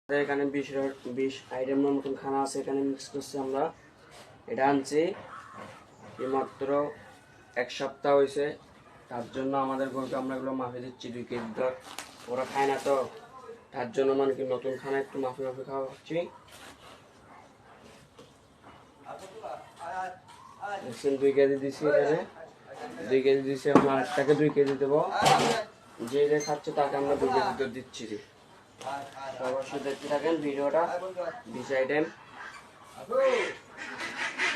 এখানে 20 আইটেম নতুন খানা আছে, এখানে মিক্স করছি আমরা। এটা আনছি মাত্র 1 সপ্তাহ হয়েছে, তার জন্য আমাদের গরুকে আমরা এগুলো মাফে দিচ্ছি 2 কেজি ধর। ওরা খায় না তো, তার জন্য মানে কি নতুন খানা একটু মাফে মাফে খাওয়া হচ্ছি। 2 কেজি দিচ্ছি, এখানে 2 কেজি দিচ্ছি, আমরা আরেকটাকে 2 কেজি দেবো। যে যে খাচ্ছে তাকে আমরা 2 কেজি তো দিচ্ছি। অবশ্যই দেখতে থাকেন ভিডিওটা। 20 আইটেম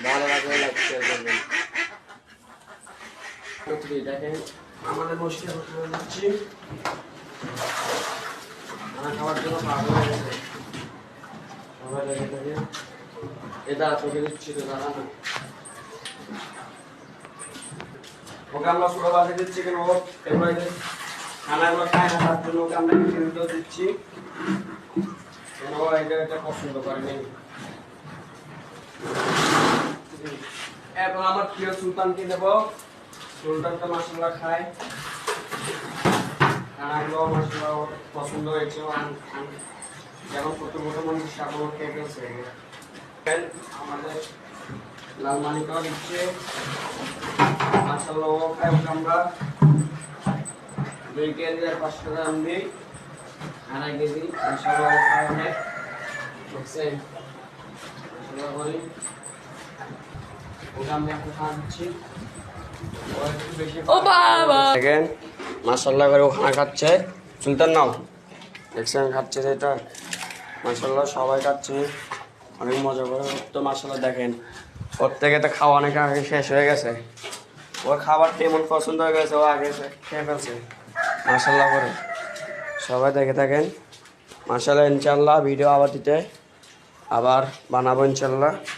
ভালো লাগলে লাইক শেয়ার করবেন। দেখেন আমাদের মশলা করে দিচ্ছি, খানা খাওয়ার জন্য পাগল হয়ে গেছে সবাই। দেখে দেখেন এটা তোকে দিচ্ছি তো দাঁড়া না, ওকে আমরা ছোট বাজে দিচ্ছি কেন, ও এবার খানাগুলো খায় না, তার জন্য ওকে আমরা ভিডিও দিচ্ছি কেন ও এটা পছন্দ করেনি। এখন আমার প্রিয় সুলতানকে দেব, সুলতান তো মাশাআল্লাহ খায়, খানাগুলো মাশাআল্লাহ পছন্দ হয়েছে। যেমন প্রথম মানুষ সাগর খেয়ে ফেলছে। আমাদের লাল মানিকাও দিচ্ছে মাশাআল্লাহ, ও খাই আমরা 2 কেজি আর 500 গ্রাম দিই, 2.5 কেজি মাশাআল্লাহ খাই অনেক বুঝছেন। মাশাআল্লাহ করি ওটা আমি এখন খাচ্ছি, ও বাবা দেখেন মাশাআল্লাহ করে ও খানা খাচ্ছে। সুলতান নাও দেখছেন খাচ্ছে সেটা, মাশাআল্লাহ সবাই খাচ্ছে অনেক মজা করে। তো মাশাআল্লাহ দেখেন ওর থেকে তো খাওয়া অনেক আগে শেষ হয়ে গেছে, ওর খাবারটা এমন পছন্দ হয়ে গেছে ও আগে খেয়ে ফেলছে মাশাআল্লাহ করে। সবাই দেখে থাকেন মাশাআল্লাহ। ইনশাআল্লাহ ভিডিও আবার বানাবো ইনশাআল্লাহ।